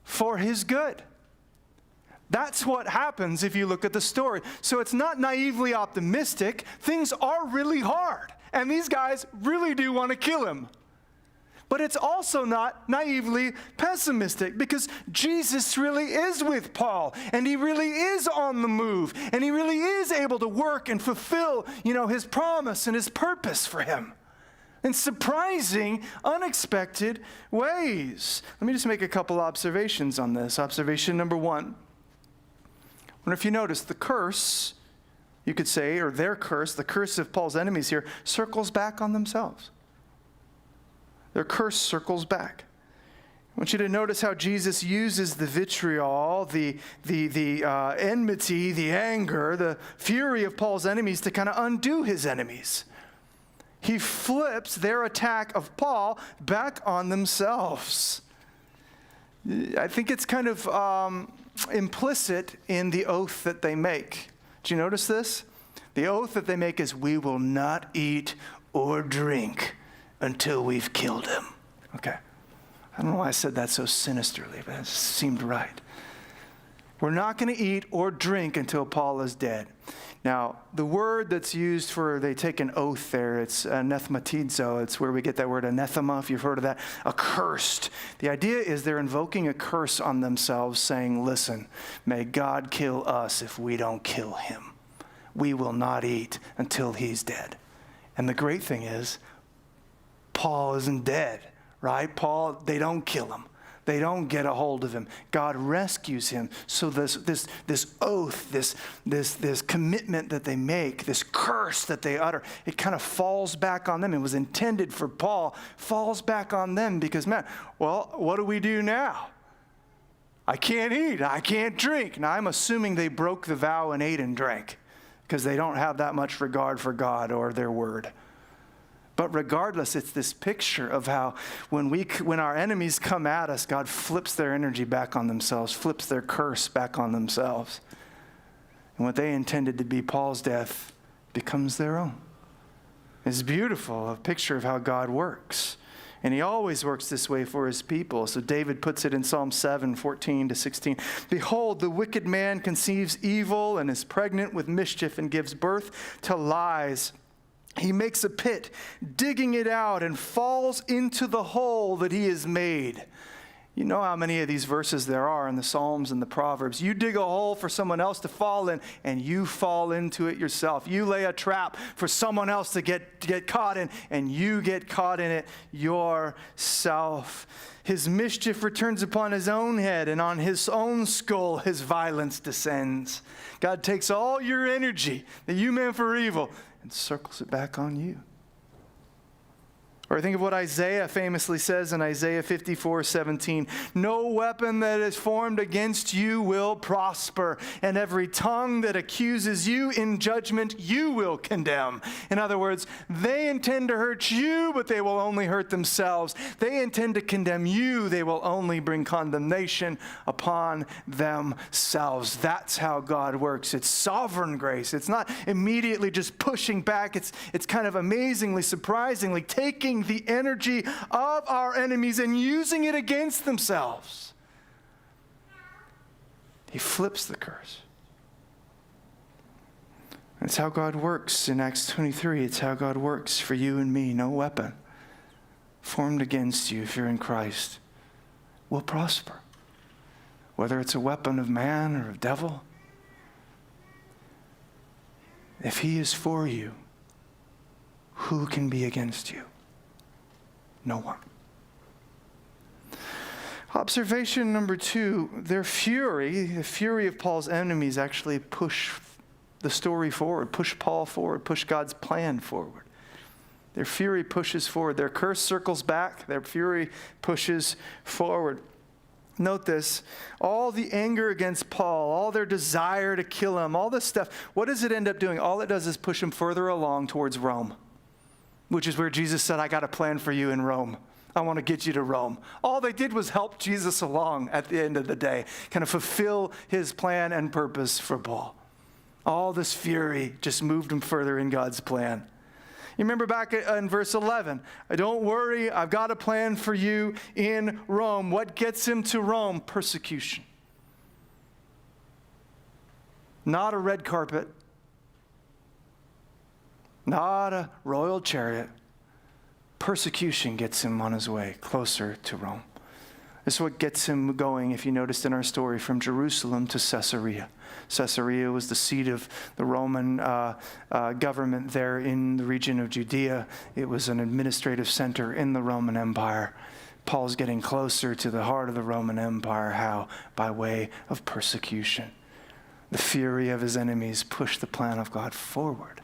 for his good. That's what happens if you look at the story. So it's not naively optimistic. Things are really hard, and these guys really do want to kill him. But it's also not naively pessimistic, because Jesus really is with Paul, and he really is on the move, and he really is able to work and fulfill, his promise and his purpose for him in surprising, unexpected ways. Let me just make a couple observations on this. Observation number one. I wonder if you notice the curse, you could say, or their curse, the curse of Paul's enemies here, circles back on themselves. Their curse circles back. I want you to notice how Jesus uses the vitriol, the enmity, the anger, the fury of Paul's enemies to kind of undo his enemies. He flips their attack of Paul back on themselves. I think it's kind of implicit in the oath that they make. Do you notice this? The oath that they make is, we will not eat or drink until we've killed him. Okay. I don't know why I said that so sinisterly, but it seemed right. We're not going to eat or drink until Paul is dead. Now, the word that's used for they take an oath there, it's anathematizo. It's where we get that word anathema, if you've heard of that, accursed. The idea is they're invoking a curse on themselves, saying, listen, may God kill us if we don't kill him. We will not eat until he's dead. And the great thing is, Paul isn't dead, right? Paul, they don't kill him. They don't get a hold of him. God rescues him. So this oath, this commitment that they make, this curse that they utter, it kind of falls back on them. It was intended for Paul, falls back on them because, man, well, what do we do now? I can't eat. I can't drink. Now, I'm assuming they broke the vow and ate and drank because they don't have that much regard for God or their word. But regardless, it's this picture of how when our enemies come at us, God flips their energy back on themselves, flips their curse back on themselves. And what they intended to be Paul's death becomes their own. It's beautiful, a picture of how God works. And he always works this way for his people. So David puts it in Psalm 7:14-16. Behold, the wicked man conceives evil and is pregnant with mischief and gives birth to lies. He makes a pit, digging it out, and falls into the hole that he has made. You know how many of these verses there are in the Psalms and the Proverbs. You dig a hole for someone else to fall in, and you fall into it yourself. You lay a trap for someone else to get caught in, and you get caught in it yourself. His mischief returns upon his own head, and on his own skull his violence descends. God takes all your energy that you meant for evil and circles it back on you. Or think of what Isaiah famously says in Isaiah 54:17. No weapon that is formed against you will prosper, and every tongue that accuses you in judgment you will condemn. In other words, they intend to hurt you, but they will only hurt themselves. They intend to condemn you, they will only bring condemnation upon themselves. That's how God works. It's sovereign grace. It's not immediately just pushing back. It's kind of amazingly, surprisingly taking the energy of our enemies and using it against themselves. He flips the curse. That's how God works in Acts 23. It's how God works for you and me. No weapon formed against you, if you're in Christ, will prosper. Whether it's a weapon of man or of devil, if he is for you, who can be against you? No one. Observation number 2, the fury of Paul's enemies actually push the story forward, push Paul forward, push God's plan forward. Their fury pushes forward. Their curse circles back. Their fury pushes forward. Note this, all the anger against Paul, all their desire to kill him, all this stuff, what does it end up doing? All it does is push him further along towards Rome, which is where Jesus said, I got a plan for you in Rome. I want to get you to Rome. All they did was help Jesus along at the end of the day, kind of fulfill his plan and purpose for Paul. All this fury just moved him further in God's plan. You remember back in verse 11, don't worry, I've got a plan for you in Rome. What gets him to Rome? Persecution. Not a red carpet. Not a royal chariot. Persecution gets him on his way closer to Rome. This is what gets him going, if you noticed in our story, from Jerusalem to Caesarea. Caesarea was the seat of the Roman government there in the region of Judea. It was an administrative center in the Roman Empire. Paul's getting closer to the heart of the Roman Empire. How? By way of persecution. The fury of his enemies pushed the plan of God forward.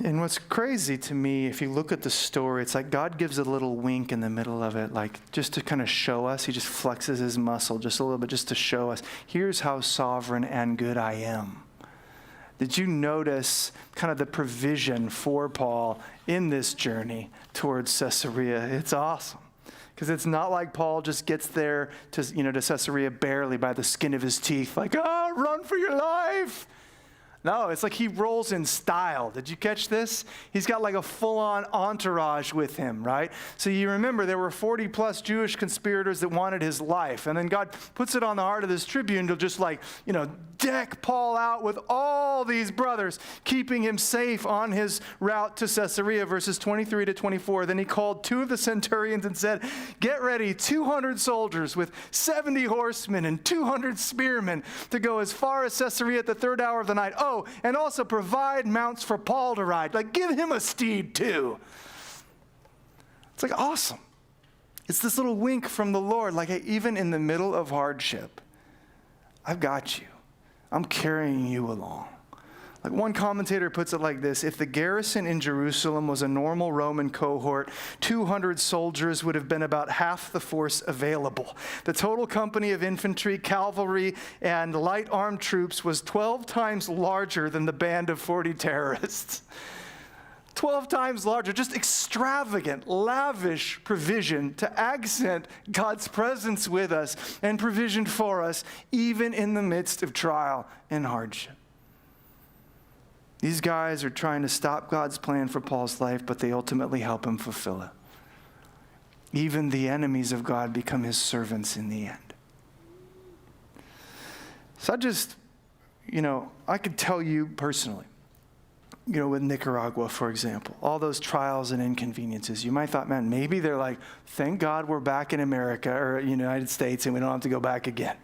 And what's crazy to me, if you look at the story, it's like God gives a little wink in the middle of it, like just to kind of show us. He just flexes his muscle just a little bit, just to show us, here's how sovereign and good I am. Did you notice kind of the provision for Paul in this journey towards Caesarea? It's awesome. Because it's not like Paul just gets there to Caesarea barely by the skin of his teeth, like, run for your life. No, it's like he rolls in style. Did you catch this? He's got like a full-on entourage with him, right? So you remember there were 40-plus Jewish conspirators that wanted his life. And then God puts it on the heart of this tribune to just deck Paul out with all these brothers, keeping him safe on his route to Caesarea, verses 23 to 24. Then he called 2 of the centurions and said, get ready, 200 soldiers with 70 horsemen and 200 spearmen to go as far as Caesarea at the 3rd hour of the night. Oh, and also provide mounts for Paul to ride. Like, give him a steed too. It's like awesome. It's this little wink from the Lord. Like, hey, even in the middle of hardship, I've got you. I'm carrying you along. Like one commentator puts it like this: if the garrison in Jerusalem was a normal Roman cohort, 200 soldiers would have been about half the force available. The total company of infantry, cavalry, and light armed troops was 12 times larger than the band of 40 terrorists. 12 times larger, just extravagant, lavish provision to accent God's presence with us and provision for us, even in the midst of trial and hardship. These guys are trying to stop God's plan for Paul's life, but they ultimately help him fulfill it. Even the enemies of God become his servants in the end. So I could tell you personally, with Nicaragua, for example, all those trials and inconveniences, you might thought, man, maybe they're like, thank God we're back in America or United States and we don't have to go back again.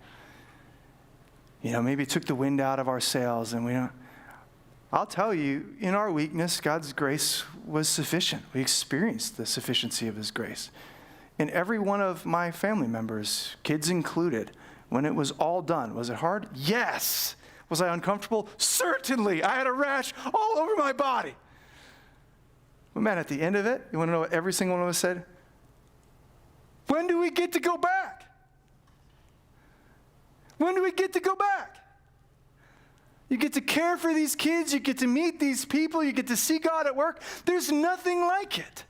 Maybe it took the wind out of our sails and we don't. I'll tell you, in our weakness, God's grace was sufficient. We experienced the sufficiency of his grace. And every one of my family members, kids included, when it was all done, was it hard? Yes. Was I uncomfortable? Certainly. I had a rash all over my body. But man, at the end of it, you want to know what every single one of us said? When do we get to go back? When do we get to go back? You get to care for these kids. You get to meet these people. You get to see God at work. There's nothing like it.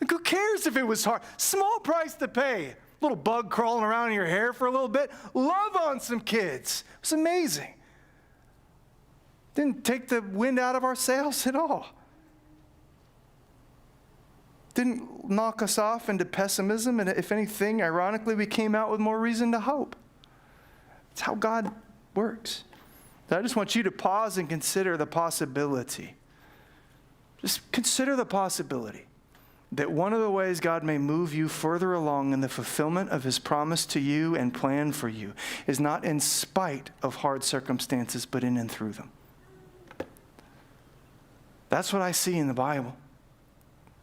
Like, who cares if it was hard? Small price to pay. A little bug crawling around in your hair for a little bit. Love on some kids. It was amazing. Didn't take the wind out of our sails at all. Didn't knock us off into pessimism. And if anything, ironically, we came out with more reason to hope. It's how God works. I just want you to pause and consider the possibility. Just consider the possibility that one of the ways God may move you further along in the fulfillment of his promise to you and plan for you is not in spite of hard circumstances, but in and through them. That's what I see in the Bible.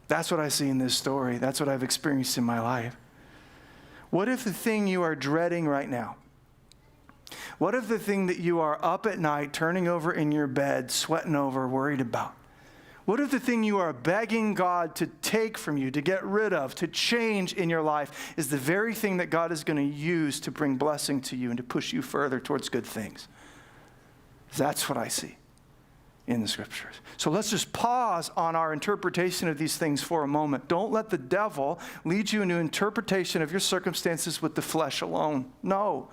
That's what I see in this story. That's what I've experienced in my life. What if the thing you are dreading right now, what if the thing that you are up at night, turning over in your bed, sweating over, worried about? What if the thing you are begging God to take from you, to get rid of, to change in your life is the very thing that God is going to use to bring blessing to you and to push you further towards good things? That's what I see in the scriptures. So let's just pause on our interpretation of these things for a moment. Don't let the devil lead you into interpretation of your circumstances with the flesh alone. No.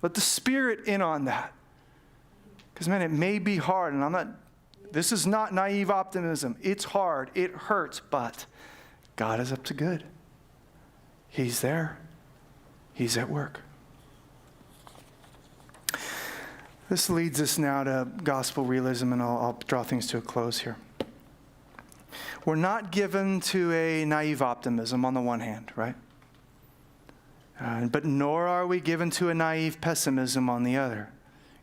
Let the Spirit in on that. Because, man, it may be hard, and this is not naive optimism. It's hard. It hurts, but God is up to good. He's there. He's at work. This leads us now to gospel realism, and I'll draw things to a close here. We're not given to a naive optimism on the one hand, right? But nor are we given to a naive pessimism on the other.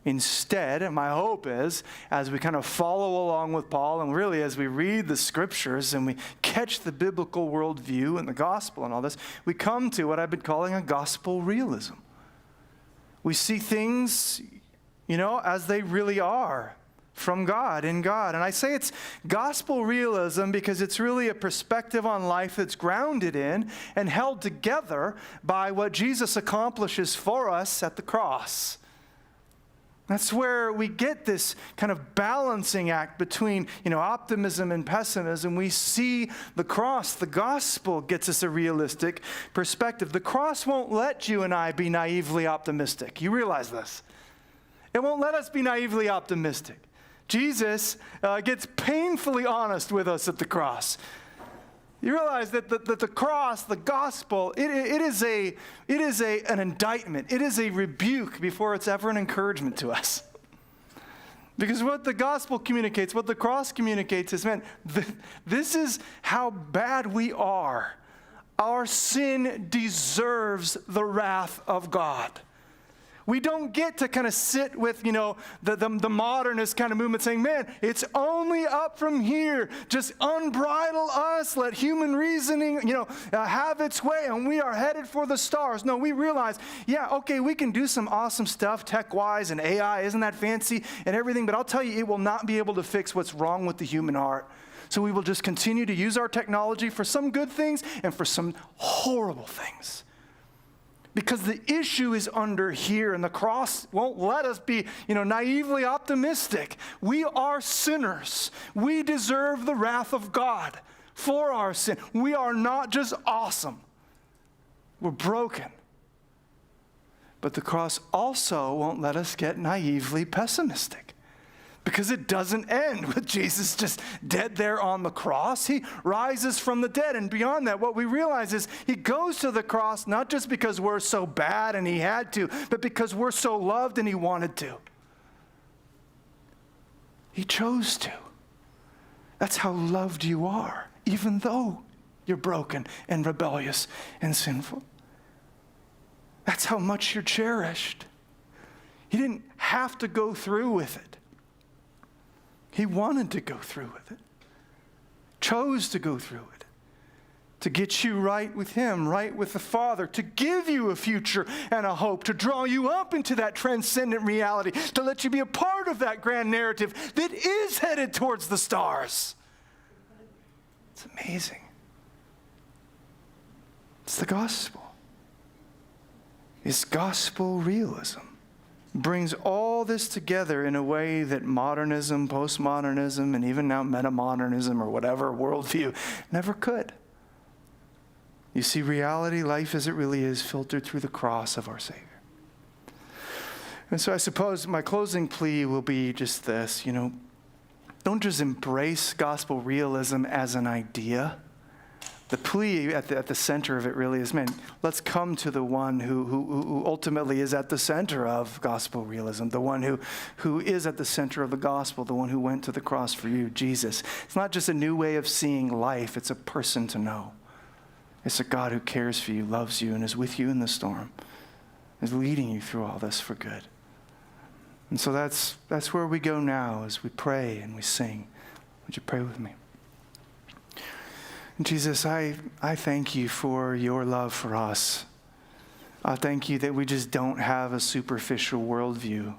Instead, my hope is, as we kind of follow along with Paul, and really as we read the scriptures and we catch the biblical worldview and the gospel and all this, we come to what I've been calling a gospel realism. We see things, as they really are from God, in God. And I say it's gospel realism because it's really a perspective on life that's grounded in and held together by what Jesus accomplishes for us at the cross. That's where we get this kind of balancing act between, optimism and pessimism. We see the cross, the gospel gets us a realistic perspective. The cross won't let you and I be naively optimistic. You realize this? It won't let us be naively optimistic. Jesus gets painfully honest with us at the cross. You realize that the cross, the gospel, it is an indictment. It is a rebuke before it's ever an encouragement to us. Because what the gospel communicates, what the cross communicates is, man, this is how bad we are. Our sin deserves the wrath of God. We don't get to kind of sit with, the modernist kind of movement saying, man, it's only up from here. Just unbridle us. Let human reasoning, have its way, and we are headed for the stars. No, we realize, we can do some awesome stuff tech-wise, and AI, isn't that fancy and everything? But I'll tell you, it will not be able to fix what's wrong with the human heart. So we will just continue to use our technology for some good things and for some horrible things. Because the issue is under here, and the cross won't let us be, naively optimistic. We are sinners. We deserve the wrath of God for our sin. We are not just awesome. We're broken. But the cross also won't let us get naively pessimistic. Because it doesn't end with Jesus just dead there on the cross. He rises from the dead. And beyond that, what we realize is he goes to the cross not just because we're so bad and he had to, but because we're so loved and he wanted to. He chose to. That's how loved you are, even though you're broken and rebellious and sinful. That's how much you're cherished. He didn't have to go through with it. He wanted to go through with it, chose to go through it, to get you right with him, right with the Father, to give you a future and a hope, to draw you up into that transcendent reality, to let you be a part of that grand narrative that is headed towards the stars. It's amazing. It's the gospel. It's gospel realism. Brings all this together in a way that modernism, postmodernism, and even now metamodernism or whatever worldview never could. You see reality, life as it really is, filtered through the cross of our Savior. And so I suppose my closing plea will be just this, don't just embrace gospel realism as an idea. The plea at the center of it really is, man, let's come to the one who ultimately is at the center of gospel realism, the one who is at the center of the gospel, the one who went to the cross for you, Jesus. It's not just a new way of seeing life, it's a person to know. It's a God who cares for you, loves you, and is with you in the storm, is leading you through all this for good. And so that's where we go now as we pray and we sing. Would you pray with me? Jesus, I thank you for your love for us. I thank you that we just don't have a superficial worldview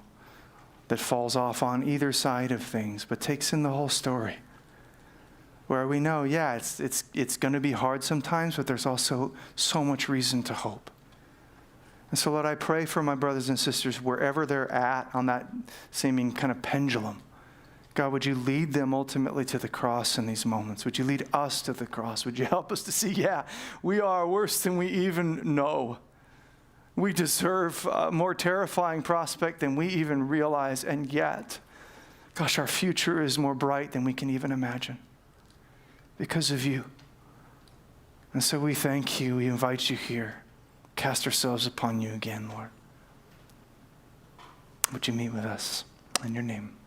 that falls off on either side of things, but takes in the whole story. Where we know, it's going to be hard sometimes, but there's also so much reason to hope. And so, Lord, I pray for my brothers and sisters wherever they're at on that seeming kind of pendulum. God, would you lead them ultimately to the cross in these moments? Would you lead us to the cross? Would you help us to see, we are worse than we even know. We deserve a more terrifying prospect than we even realize, and yet Gosh, our future is more bright than we can even imagine because of you. And so we thank you. We invite you here. Cast ourselves upon you again, Lord. Would you meet with us? In your name,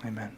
amen.